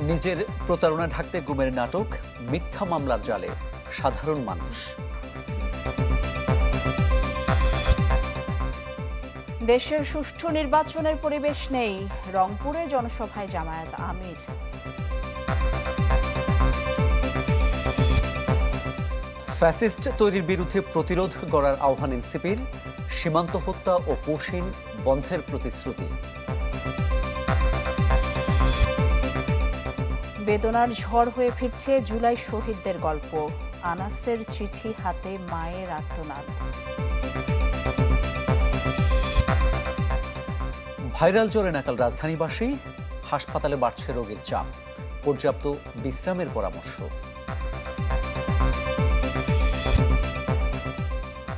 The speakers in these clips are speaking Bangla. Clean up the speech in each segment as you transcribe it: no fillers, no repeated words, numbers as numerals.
নিজের প্রতারণা ঢাকতে গুমের নাটক, মিথ্যা মামলার জালে সাধারণ মানুষ। দেশের সুষ্ঠু নির্বাচনের পরিবেশ নেই, রংপুরে জনসভায় জামায়াত আমির। ফ্যাসিস্ট তৈরির বিরুদ্ধে প্রতিরোধ গড়ার আহ্বান এনসিপির, সীমান্ত হত্যা ও পোশিন বন্ধের প্রতিশ্রুতি। বেদনার ঝড় হয়ে ফিরছে জুলাই শহীদদের গল্প, আনাসের চিঠি হাতে মায়ের আর্তনাদ। ভাইরাল জ্বরে নাকাল রাজধানীবাসী, হাসপাতালে বাড়ছে রোগীর চাপ, পর্যাপ্ত বিশ্রামের পরামর্শ।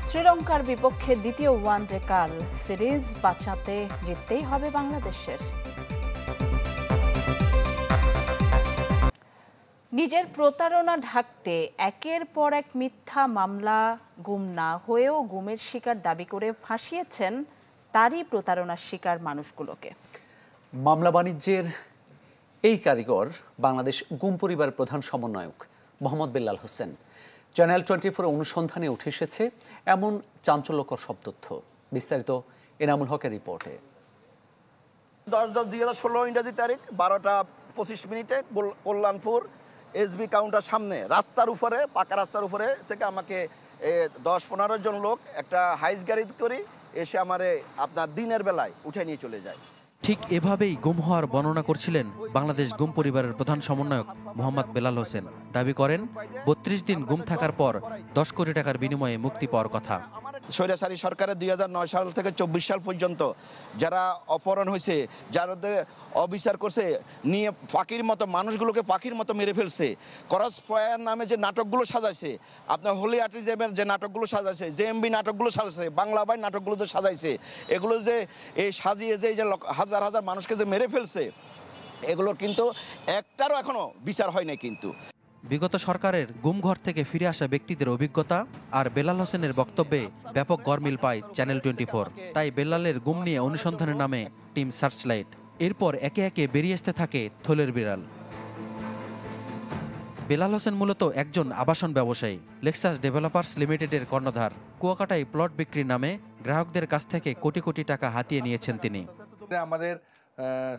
শ্রীলঙ্কার বিপক্ষে দ্বিতীয় ওয়ানডে কাল, সিরিজ বাঁচাতে জিততেই হবে বাংলাদেশের। নিজের প্রতারণা ঢাকতে একের পর এক মিথ্যা মামলা, গুম না হয়েও গুমের শিকার দাবি করে ফাঁসিয়েছেন তারই প্রতারণার শিকার মানুষগুলোকে। মামলা বাণিজ্যের এই কারিগর বাংলাদেশ গুম পরিবার প্রধান সমন্বয়ক মোহাম্মদ বেলাল হোসেন। চ্যানেল 24 অনুসন্ধানে উঠে এসেছে এমন চাঞ্চল্যকর সব তথ্য। বিস্তারিত এনামুল হকের রিপোর্টে। 10/10/2016 ইংরেজি তারিখ 12টা 25 কল্যাণপুর এসবি কাউন্টার সামনে রাস্তার উপরে, পাকা রাস্তার উপরে থেকে আমাকে 10-15 জন লোক একটা হাইস গাড়ি করে এসে আমারে আপনার দিনের বেলায় উঠে নিয়ে চলে যায়। ঠিক এভাবেই গুম হওয়ার বর্ণনা করছিলেন বাংলাদেশ গুম পরিবারের প্রধান সমন্বয়ক মোহাম্মদ বেলাল হোসেন। দাবি করেন 32 দিন গুম থাকার পর 10 কোটি টাকার বিনিময়ে মুক্তি পাওয়ার কথা। স্বৈরাচারী সরকারের 2009 সাল থেকে 24 সাল পর্যন্ত যারা অপহরণ হয়েছে, যাদের অবিচার করছে, নিয়ে পাখির মতো মানুষগুলোকে পাখির মতো মেরে ফেলছে, ক্রস ফায়ার নামে যে নাটকগুলো সাজাইছে, আপনার হোলি আর্টিজমের যে নাটকগুলো সাজাইছে, জেএমবি নাটকগুলো সাজাইছে, বাংলা বাই নাটকগুলো যে সাজাইছে, এগুলো যে এই সাজিয়ে যে হাজার হাজার মানুষকে যে মেরে ফেলছে, এগুলোর কিন্তু একটারও এখনো বিচার হয় নাই। কিন্তু বিগত সরকারের গুমঘর থেকে ফিরে আসা ব্যক্তিদের অভিজ্ঞতা আর বেলাল হোসেনের বক্তব্যে ব্যাপক গরমিল পায় চ্যানেল 24। তাই বেলালের গুম নিয়ে অনুসন্ধানের নামে টিম সার্চলাইট। এরপর একে একে বেরিয়ে আসতে থাকে থলের বিড়াল। বেলাল হোসেন মূলত একজন আবাসন ব্যবসায়ী, লেক্সাস ডেভেলপার্স লিমিটেডের কর্ণধার। কুয়াকাটায় প্লট বিক্রির নামে গ্রাহকদের কাছ থেকে কোটি কোটি টাকা হাতিয়ে নিয়েছেন তিনি। আমাদের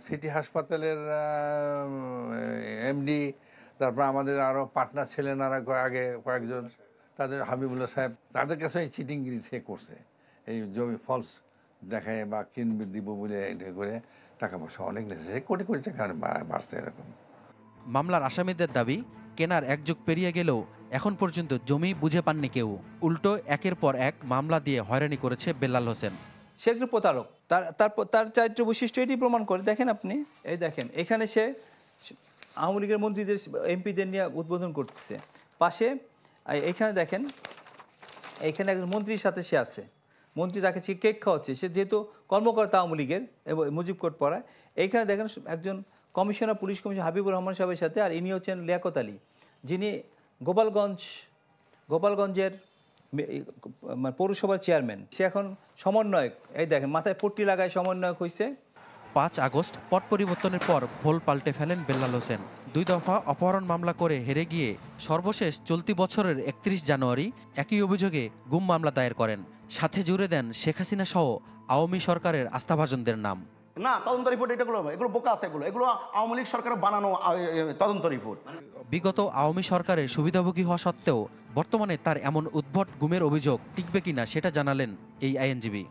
সিটি হাসপাতালের এমডি, তারপর আমাদের আরও পার্টনার ছিলেন আর আগে কয়েকজন, তাদের হাবিবুল্লাহ সাহেব, তাদের কাছে এই চিটিংগিরি সে করছে। এই জমি ফলস দেখায় বা কিনবে দিব বলে এটা করে টাকা পয়সা অনেক নেছে, কোটি কোটি টাকা বাড়ছে এরকম। মামলার আসামিদের দাবি, কেনার এক যুগ পেরিয়ে গেলেও এখন পর্যন্ত জমি বুঝে পাননি কেউ। উল্টো একের পর এক মামলা দিয়ে হয়রানি করেছে বেলাল হোসেন। সে একজন প্রতারক। তার চারিত্র বৈশিষ্ট্য এটি প্রমাণ করে। দেখেন আপনি, এই দেখেন এখানে সে আওয়ামী লীগের মন্ত্রীদের, এমপিদের নিয়ে উদ্বোধন করতেছে। পাশে এইখানে দেখেন, এইখানে একজন মন্ত্রীর সাথে সে আছে, মন্ত্রী তাকে কেক খাওয়াচ্ছে, সে যেহেতু কর্মকর্তা আওয়ামী লীগের এবং মুজিব কোর্ট পড়ায়। এইখানে দেখেন একজন commissioner, police commissioner Habibur Rahman সাহেবের সাথে, আর ইনি হচ্ছেন লিয়াকত আলী, যিনি গোপালগঞ্জের পৌরসভার চেয়ারম্যান। সে এখন সমন্বয়ক। এই দেখেন মাথায় পট্টি লাগায় সমন্বয়ক হয়েছে। 5 আগস্ট পট পরিবর্তনের পর ভোল পাল্টে ফেলেন বেলাল হোসেন। 2 দফা অপহরণ মামলা করে হেরে গিয়ে সর্বশেষ চলতি বছরের 31 জানুয়ারি একই অভিযোগে গুম মামলা দায়ের করেন। সাথে জুড়ে দেন শেখ হাসিনা সহ আওয়ামী সরকারের আস্থাভাজনদের নাম। না, তদন্ত রিপোর্ট এগুলো বোকা আছে, এগুলো আওয়ামী লীগ সরকারের বানানো তদন্ত রিপোর্ট। বিগত আওয়ামী সরকারের সুবিধাভোগী হওয়া সত্ত্বেও বর্তমানে তার এমন উদ্ভট গুমের অভিযোগ টিকবে কিনা সেটা জানালেন এই আইনজীবী।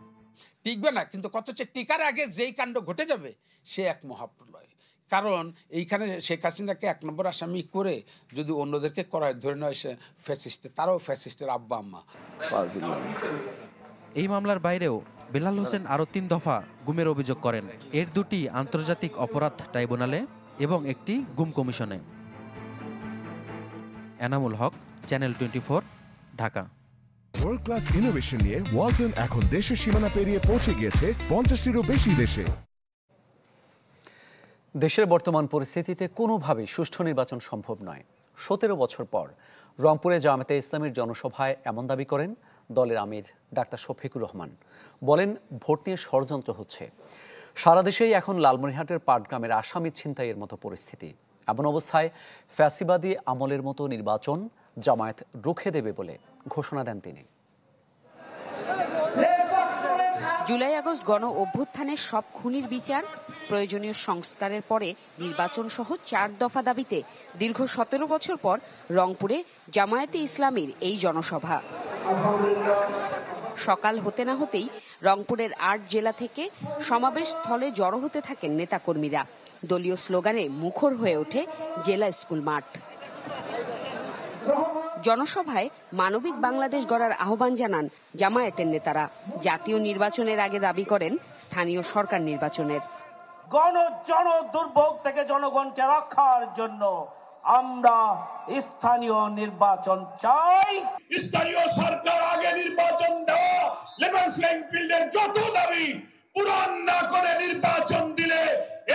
টিকবে না, কিন্তু কত হচ্ছে টিকার আগে যেই কাণ্ড ঘটে যাবে সে এক মহাপ্রলয়। কারণ এইখানে শেখ হাসিনাকে 1 নম্বর আসামি করে যদি অন্যদেরকে করায় ধরে নেয় সে ফ্যাসিস্টে, তারাও ফ্যাসিস্টের আব্বা আম্মা। এই মামলার বাইরেও বেলাল হোসেন আরও 3 দফা গুমের অভিযোগ করেন। এর 2টি আন্তর্জাতিক অপরাধ ট্রাইব্যুনালে এবং একটি গুম কমিশনে। Enamul Haque, channel 24, Dhaka. World class innovation নিয়ে ওয়ালটন এখন দেশের সীমানা পেরিয়ে পৌঁছে গিয়েছে 50টিরও বেশি দেশে। দেশের বর্তমান পরিস্থিতিতে কোনোভাবেই সুষ্ঠু নির্বাচন সম্ভব নয়। 17 বছর পর রংপুরে জামায়াতে ইসলামীর জনসভায় এমন দাবি করেন দলের আমির ডাক্তার শফিকুর রহমান। বলেন, ভোট নিয়ে ষড়যন্ত্র হচ্ছে। সারা দেশেই এখন লালমনিরহাটের পাটগ্রামের আসামি ছিনতাইয়ের মতো পরিস্থিতি। এমন অবস্থায় ফ্যাসিবাদী আমলের মতো নির্বাচন জামায়াত রুখে দেবে বলে ঘোষণা দেন তিনি। জুলাই আগস্ট গণ অভ্যুত্থানের সব খুনির বিচার, প্রয়োজনীয় সংস্কারের পরে নির্বাচন সহ 4 দফা দাবিতে দীর্ঘ 17 বছর পর রংপুরে জামায়াতে ইসলামীর এই জনসভা। সকাল হতে না হতেই রংপুরের 8 জেলা থেকে সমাবেশ স্থলে জড়ো হতে থাকেন নেতাকর্মীরা। দলীয় স্লোগানে মুখর হয়ে ওঠে জেলা স্কুল মাঠ। জনসভায় মানবিক বাংলাদেশ গড়ার আহ্বান জানান জামায়াতের নেতারা। জাতীয় নির্বাচনের আগে দাবি করেন স্থানীয় সরকার নির্বাচনের। জন দুর্ভোগ থেকে জনগণকে রক্ষার জন্য আমরা স্থানীয় নির্বাচন চাই। স্থানীয় সরকার আগে নির্বাচন দেওয়া লেভেল প্লেইং ফিল্ডের যত দাবি পূরণ না করে নির্বাচন দিলে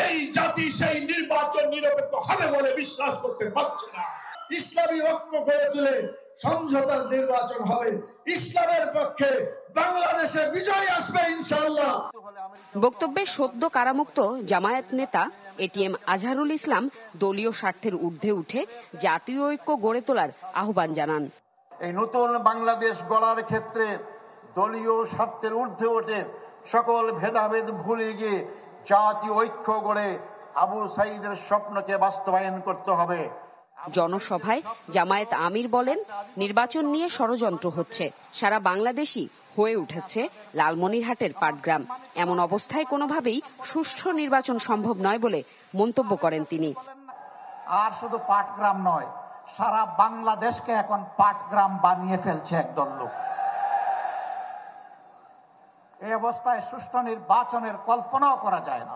এই জাতি সেই নির্বাচন নিরপেক্ষ হবে বলে বিশ্বাস করতে পারছে না। ইসলামী ঐক্য গড়ে তুলে সমঝোতার নির্বাচন হবে। ইসলামের পক্ষে বাংলাদেশে বিজয় আসবে ইনশাআল্লাহ। বক্তব্যে সদ্য কারামুক্ত জামায়াত নেতা এটিএম আজহারুল ইসলাম দলীয় স্বার্থের ঊর্ধ্বে উঠে জাতীয় ঐক্য গড়ে তোলার আহ্বান জানান। এই নতুন বাংলাদেশ গড়ার ক্ষেত্রে দলীয় স্বার্থের ঊর্ধ্বে উঠে সকল ভেদাভেদ ভুলে গিয়ে জাতীয় ঐক্য গড়ে আবু সাঈদের স্বপ্নকে বাস্তবায়ন করতে হবে। জনসভায় জামায়াত আমির বলেন, নির্বাচন নিয়ে ষড়যন্ত্র হচ্ছে। সারা বাংলাদেশই হয়ে উঠেছে লালমনিরহাটের পাটগ্রাম। এমন অবস্থায় কোনোভাবেই সুষ্ঠু নির্বাচন সম্ভব নয় বলে মন্তব্য করেন তিনি। আর শুধু পাটগ্রাম নয়, সারা বাংলাদেশকে এখন পাটগ্রাম বানিয়ে ফেলছে একদল লোক। এই অবস্থায় সুষ্ঠু নির্বাচনের কল্পনাও করা যায় না।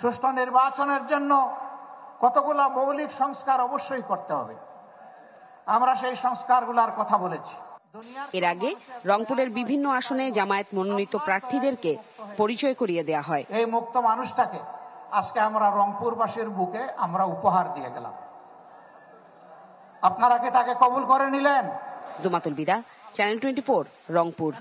সুষ্ঠু নির্বাচনের জন্য কতগুলো মৌলিক সংস্কার অবশ্যই করতে হবে। আমরা সেই সংস্কারগুলোর কথা বলেছি। এর আগে রংপুরের বিভিন্ন আসনে জামায়াত মনোনীত প্রার্থীদেরকে পরিচয় করিয়ে দেয়া হয়। এই মুক্ত মানুষটাকে আজকে আমরা রংপুরবাসীর বুকে আমরা উপহার দিয়ে গেলাম। আপনারা কি তাকে কবুল করে নিলেন? জুমাতুল বিদা, চ্যানেল 24, রংপুর।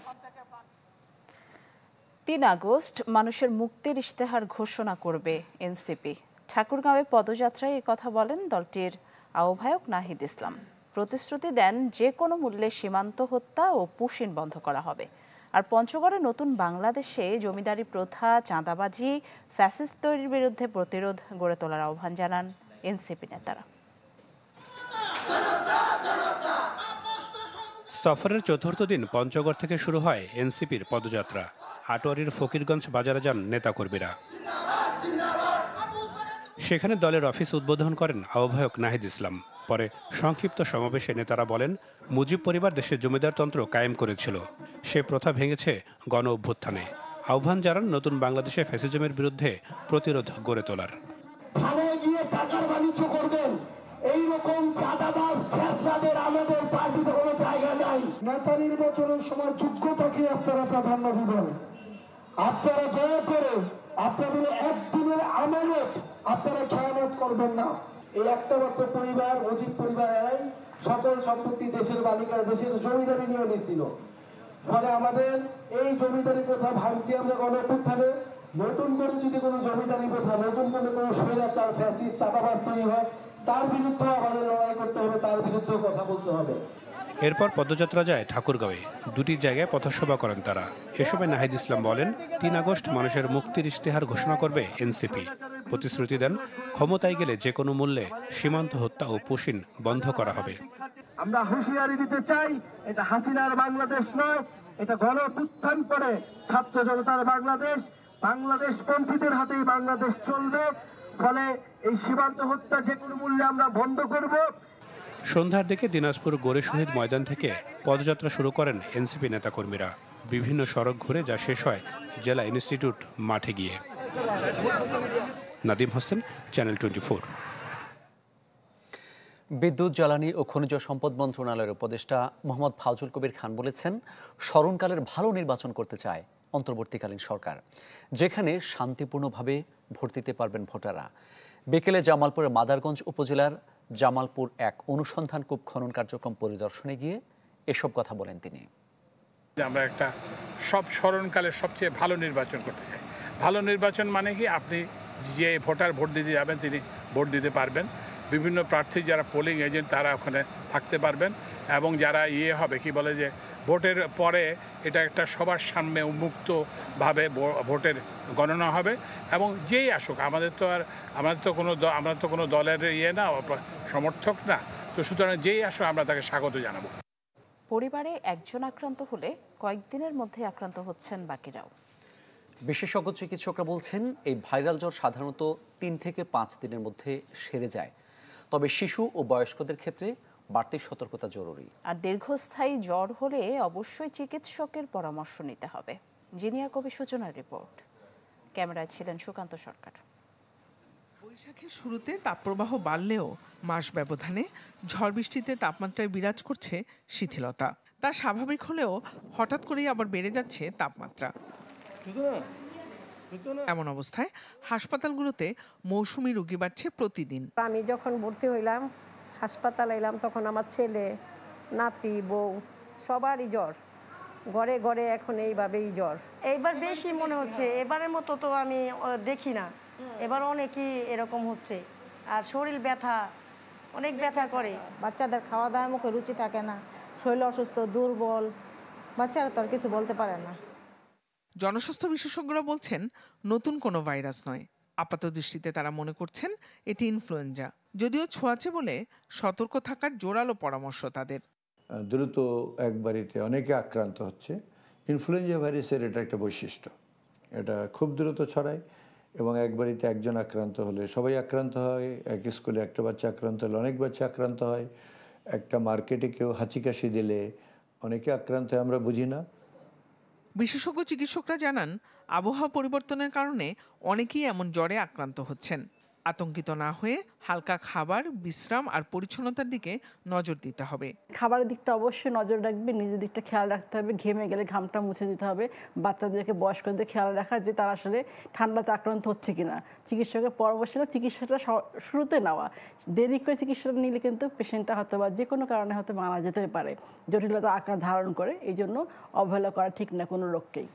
3 আগস্ট মানুষের মুক্তির ইশতেহার ঘোষণা করবে এনসিপি। ঠাকুরগাঁওয়ে পদযাত্রায় এই কথা বলেন দলটির আহ্বায়ক নাহিদ ইসলাম। প্রতিশ্রুতি দেন যে কোনো মূল্যে সীমান্ত হত্যা ও পুশিন বন্ধ করা হবে। আর পঞ্চগড়ে নতুন বাংলাদেশে জমিদারি প্রথা, চাঁদাবাজি, ফ্যাসিস্ট তৈরির বিরুদ্ধে প্রতিরোধ গড়ে তোলার আহ্বান জানান এনসিপি নেতারা। সফরের চতুর্থ দিন পঞ্চগড় থেকে শুরু হয় এনসিপির পদযাত্রা। আটোয়ারীর ফকিরগঞ্জ বাজারে যান নেতাকর্মীরা। সেখানে দলের অফিস উদ্বোধন করেন আহ্বায়ক নাহিদ ইসলাম। পরে সংক্ষিপ্ত সমাবেশে নেতারা বলেন, মুজিব পরিবার দেশে জমিদারতন্ত্র কায়েম করেছিল, সে প্রথা ভেঙেছে গণ অভ্যুত্থানে। আহ্বান জানান নতুন বাংলাদেশে ফ্যাসিজমের বিরুদ্ধে প্রতিরোধ গড়ে তোলার। এইরকম চাঁদাবাজ ছেঁচড়াদের আমাদের পার্টিতে কোনো জায়গা নাই। নেতা নির্বাচনের সময় যোগ্যতাকে আপনারা প্রাধান্য দিবেন। আপনারা দয়া করে আপনাদের একদিনের আমানত আপনারা খেয়ানত করবেন না। এই একটা মাত্র পরিবার, মুজিব পরিবার, সকল সম্পত্তি দেশের মালিকার, দেশের জমিদারি নিয়ে নিয়েছিল। ফলে আমাদের এই জমিদারি প্রথা ভাবছি আমরা গণ অভ্যুত্থানে নতুন করে যদি কোনো জমিদারি প্রথা, নতুন করে কোনো স্বৈরাচার, ফ্যাসিস্ট, চাঁদাবাজ তৈরি হয়, তার বিরুদ্ধে আমাদের লড়াই করতে হবে, তার বিরুদ্ধে কথা বলতে হবে। এরপর পদযাত্রা যায় ঠাকুরগাঁওয়ে। 2টি জায়গায় পথসভা করেন তারা। এ সময় নাহিদ ইসলাম বলেন, 3 আগস্ট মানুষের মুক্তির ইশতেহার ঘোষণা করবে এনসিপি। প্রতিশ্রুতি দেন, ক্ষমতায় গেলে যে কোনো মূল্যে সীমান্ত হত্যা ও পুশিন বন্ধ করা হবে। আমরা হুঁশিয়ারি দিতে চাই, এটা হাসিনার বাংলাদেশ নয়, এটা গণ অভ্যুত্থান করে ছাত্র জনতার বাংলাদেশ। বাংলাদেশ পন্থীদের হাতেই বাংলাদেশ চলবে। ফলে এই সীমান্ত হত্যা যে কোনো মূল্যে আমরা বন্ধ করব। সন্ধ্যার দিকে দিনাজপুর গোরে শহীদ ময়দান থেকে পদযাত্রা শুরু করেন এনসিপি নেতাকর্মীরা। বিভিন্ন সড়ক ঘুরে যা শেষ হয় জেলা ইনস্টিটিউট মাঠে গিয়ে। নাদিম হোসেন, চ্যানেল 24। বিদ্যুৎ, জ্বালানি ও খনিজ সম্পদ মন্ত্রণালয়ের উপদেষ্টা মোহাম্মদ ফাউজুল কবির খান বলেছেন, স্মরণকালের ভালো নির্বাচন করতে চায় অন্তর্বর্তীকালীন সরকার, যেখানে শান্তিপূর্ণভাবে ভোট দিতে পারবেন ভোটাররা। বিকেলে জামালপুরের মাদারগঞ্জ উপজেলার জামালপুর 1 অনুসন্ধান কূপ খনন কার্যক্রম পরিদর্শনে গিয়ে এসব কথা বলেন তিনি। আমরা একটা সব স্মরণকালের সবচেয়ে ভালো নির্বাচন করতে চাই। ভালো নির্বাচন মানে কি, আপনি যে ভোটার ভোট দিতে যাবেন তিনি ভোট দিতে পারবেন। বিভিন্ন প্রার্থী যারা পোলিং এজেন্ট তারা ওখানে থাকতে পারবেন, এবং যারা হবে কি বলে যে ভোটের পরে এটা একটা সবার সামনে উন্মুক্তভাবে ভোটের গণনা হবে, এবং যেই আসুক আমাদের তো কোনো দলের না সমর্থক না, তো সুতরাং যেই আসুক আমরা তাকে স্বাগত জানাবো। পরিবারে একজন আক্রান্ত হলে কয়েকদিনের মধ্যে আক্রান্ত হচ্ছেন বাকিরাও। বিশেষজ্ঞ চিকিৎসকরা বলছেন এই ভাইরাল জ্বর সাধারণত 3 থেকে 5 দিনের মধ্যে সেরে যায়, তবে শিশু ও বয়স্কদের ক্ষেত্রে বাড়তি সতর্কতা জরুরি। আর দীর্ঘস্থায়ী জ্বর হলে অবশ্যই চিকিৎসকের পরামর্শ নিতে হবে। জিনিয়া কবি সূচনার রিপোর্ট, ক্যামেরায় ছিলেন সুকান্ত সরকার। বৈশাখের শুরুতে তাপপ্রবাহ বাড়লেও মাস ব্যবধানে ঝড় বৃষ্টিতে তাপমাত্রায় বিরাজ করছে শিথিলতা। তা স্বাভাবিক হলেও হঠাৎ করেই আবার বেড়ে যাচ্ছে তাপমাত্রা। এমন অবস্থায় হাসপাতালগুলোতে মৌসুমী রোগী বাড়ছে প্রতিদিন। আমি যখন ভর্তি হইলাম হাসপাতালে এলাম, তখন আমার ছেলে, নাতি, বউ সবারই জ্বর, ঘরে ঘরে এখন এইভাবেই জ্বর। এইবার বেশি মনে হচ্ছে, এবারের মতো তো আমি দেখি না, এবার অনেকই এরকম হচ্ছে। আর শরীর ব্যথা, অনেক ব্যথা করে। বাচ্চাদের খাওয়া দাওয়ার মুখে রুচি থাকে না, শরীর অসুস্থ, দুর্বল, বাচ্চারা তো আর কিছু বলতে পারে না। জনস্বাস্থ্য বিশেষজ্ঞরা বলছেন নতুন কোনো ভাইরাস নয়। আপাত দৃষ্টিতে তারা মনে করছেন এটি ইনফ্লুয়েঞ্জা, যদিও ছোঁয়াচে বলে সতর্ক থাকার জোরালো পরামর্শ তাদের। দ্রুত এক বাড়িতে অনেকে আক্রান্ত হচ্ছে। ইনফ্লুয়েঞ্জা ভাইরাসের এটা একটা বৈশিষ্ট্য, এটা খুব দ্রুত ছড়ায় এবং এক বাড়িতে একজন আক্রান্ত হলে সবাই আক্রান্ত হয়। এক স্কুলে একটা বাচ্চা আক্রান্ত হলে অনেক বাচ্চা আক্রান্ত হয়। একটা মার্কেটে কেউ হাঁচি কাশি দিলে অনেকে আক্রান্ত হয়, আমরা বুঝি না। বিশেষজ্ঞ চিকিৎসকরা জানান আবহাওয়া পরিবর্তনের কারণে অনেকেই এমন জ্বরে আক্রান্ত হচ্ছেন। আতঙ্কিত না হয়ে হালকা খাবার, বিশ্রাম আর পরিচ্ছন্নতার দিকে নজর দিতে হবে। খাবারের দিকটা অবশ্যই নজর রাখবে, নিজের দিকটা খেয়াল রাখতে হবে, ঘেমে গেলে ঘামটা মুছে দিতে হবে। বাচ্চাদেরকে, বয়স্কদের খেয়াল রাখা যে তারা আসলে ঠান্ডাতে আক্রান্ত হচ্ছে কিনা, চিকিৎসকের পরামর্শ না চিকিৎসাটা শুরুতে নেওয়া। দেরি করে চিকিৎসাটা নিলে কিন্তু পেশেন্টটা হয়তো বা যে কোনো কারণে হয়তো মারা যেতে পারে, জটিলতা আকার ধারণ করে। এই জন্য অবহেলা করা ঠিক না কোনো রোগকেই।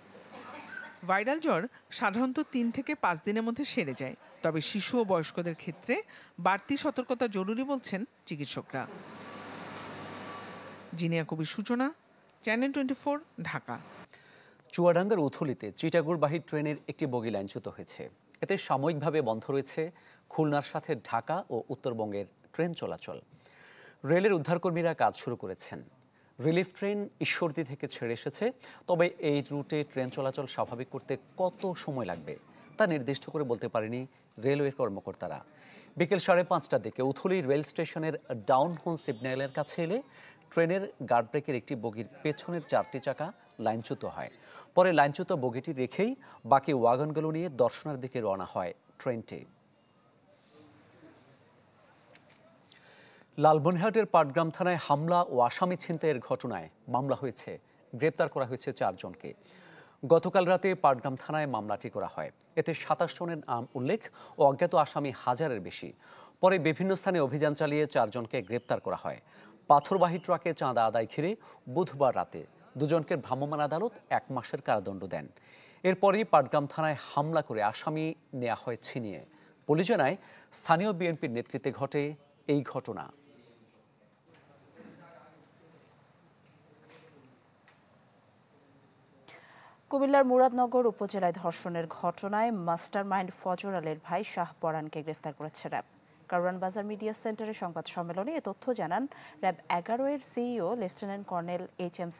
ভাইরাল জ্বর সাধারণত 3 থেকে 5 দিনের মধ্যে সেরে যায়, তবে শিশু ও বয়স্কদের ক্ষেত্রে বাড়তি সতর্কতা জরুরি বলছেন চিকিৎসকরা। জিনিয়া কবির সূচনা, চ্যানেল 24, ঢাকা। চুয়াডাঙ্গার উথলিতে চিটাগোড়বাহী ট্রেনের একটি বগি লাইনচ্যুত হয়েছে। এতে সাময়িকভাবে বন্ধ রয়েছে খুলনার সাথে ঢাকা ও উত্তরবঙ্গের ট্রেন চলাচল। রেলের উদ্ধারকর্মীরা কাজ শুরু করেছেন। রিলিফ ট্রেন ঈশ্বরদী থেকে ছেড়ে এসেছে, তবে এই রুটে ট্রেন চলাচল স্বাভাবিক করতে কত সময় লাগবে তা নির্দিষ্ট করে বলতে পারেনি রেলওয়ের কর্মকর্তারা। বিকেল 5:30টার দিকে উথলি রেল স্টেশনের ডাউনহোন সিগন্যালের কাছে এলে ট্রেনের গার্ডব্রেকের একটি বগির পেছনের 4টি চাকা লাইনচ্যুত হয়। পরে লাইনচ্যুত বগিটি রেখেই বাকি ওয়াগনগুলো নিয়ে দর্শনার দিকে রওনা হয় ট্রেনটি। লালমনিরহাটের পাটগ্রাম থানায় হামলা ও আসামি ছিনতাইয়ের ঘটনায় মামলা হয়েছে, গ্রেপ্তার করা হয়েছে 4 জনকে। গতকাল রাতে পাটগ্রাম থানায় মামলাটি করা হয়। এতে 27 জনের নাম উল্লেখ ও অজ্ঞাত আসামি 1000-এর বেশি। পরে বিভিন্ন স্থানে অভিযান চালিয়ে 4 জনকে গ্রেপ্তার করা হয়। পাথরবাহী ট্রাকে চাঁদা আদায় ঘিরে বুধবার রাতে 2 জনকে ভ্রাম্যমাণ আদালত 1 মাসের কারাদণ্ড দেন। এরপরই পাটগ্রাম থানায় হামলা করে আসামি নেওয়া হয় ছিনিয়ে। পুলিশ জানায় স্থানীয় বিএনপির নেতৃত্বে ঘটে এই ঘটনা। কুমিল্লার মুরাদনগর উপজেলায় ধর্ষণের ঘটনায় মাস্টারমাইন্ড ফজর আলীর ভাই শাহ পরানকে গ্রেফতার করেছে র্যাব। কারওয়ান বাজার মিডিয়া সেন্টারে সংবাদ সম্মেলনে এ তথ্য জানান র্যাব 11-এর CEO lieutenant colonel HM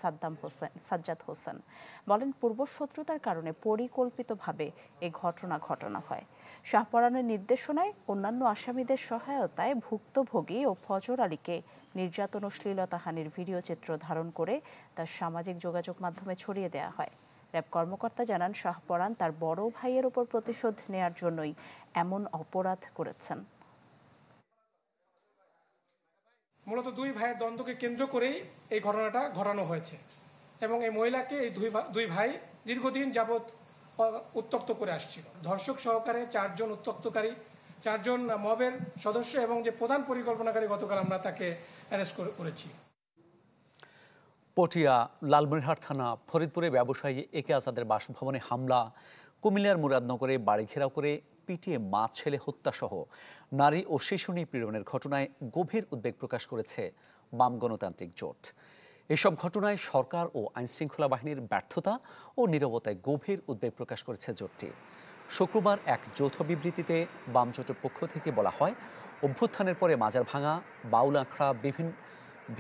Sajjad Hossain. বলেন, পূর্বশত্রুতার কারণে পরিকল্পিতভাবে এ ঘটনা ঘটানো হয়। শাহ পরানের নির্দেশনায় অন্যান্য আসামিদের সহায়তায় ভুক্তভোগী ও ফজর আলীকে নির্যাতন ও শ্লীলতাহানির ভিডিও চিত্র ধারণ করে তার সামাজিক যোগাযোগ মাধ্যমে ছড়িয়ে দেওয়া হয়। র্যাব কর্মকর্তা জানান, শাহ পরান তার বড় ভাইয়ের উপর প্রতিশোধ নেয়ার জন্যই এমন অপরাধ করেছেন। মূলত 2 ভাইয়ের দ্বন্দ্বকে কেন্দ্র করেই এই ঘটনাটা ঘটানো হয়েছে এবং এই মহিলাকে এই দুই ভাই দীর্ঘদিন যাবৎ উত্ত্যক্ত করে আসছিল। ধর্ষক সহকারে 4 জন উত্ত্যক্তকারী, 4 জন মবের সদস্য এবং যে প্রধান পরিকল্পনাকারী গতকাল আমরা তাকে অ্যারেস্ট করেছি। পটিয়া, লালমনিরহাট থানা, ফরিদপুরে ব্যবসায়ী একে আজাদের বাসভবনে হামলা, কুমিল্লার মুরাদনগরে বাড়ি ঘেরাও করে পিটিয়ে মা ছেলে হত্যাসহ নারী ও শিশু নিপীড়নের ঘটনায় গভীর উদ্বেগ প্রকাশ করেছে বাম গণতান্ত্রিক জোট। এসব ঘটনায় সরকার ও আইনশৃঙ্খলা বাহিনীর ব্যর্থতা ও নীরবতায় গভীর উদ্বেগ প্রকাশ করেছে জোটটি। শুক্রবার এক যৌথ বিবৃতিতে বাম জোটের পক্ষ থেকে বলা হয়, অভ্যুত্থানের পরে মাজার ভাঙা, বাউল আখড়া,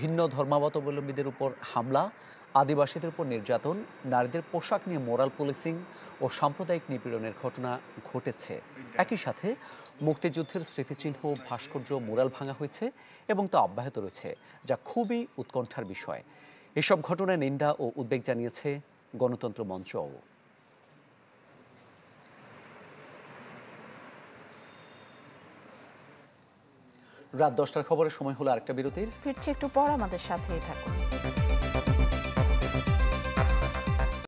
ভিন্ন ধর্মাবলম্বীদের উপর হামলা, আদিবাসীদের উপর নির্যাতন, নারীদের পোশাক নিয়ে মোরাল পুলিশিং ও সাম্প্রদায়িক নিপীড়নের ঘটনা ঘটেছে। একই সাথে মুক্তিযুদ্ধের স্মৃতিচিহ্ন, ভাস্কর্য, মুরাল ভাঙা হয়েছে এবং তা অব্যাহত রয়েছে, যা খুবই উৎকণ্ঠার বিষয়। এসব ঘটনায় নিন্দা ও উদ্বেগ জানিয়েছে গণতন্ত্র মঞ্চও। রাত 10টার খবরের সময় হলো আরেকটা বিরতির। ফিরছি একটু পর, আমাদের সাথেই থাকুন।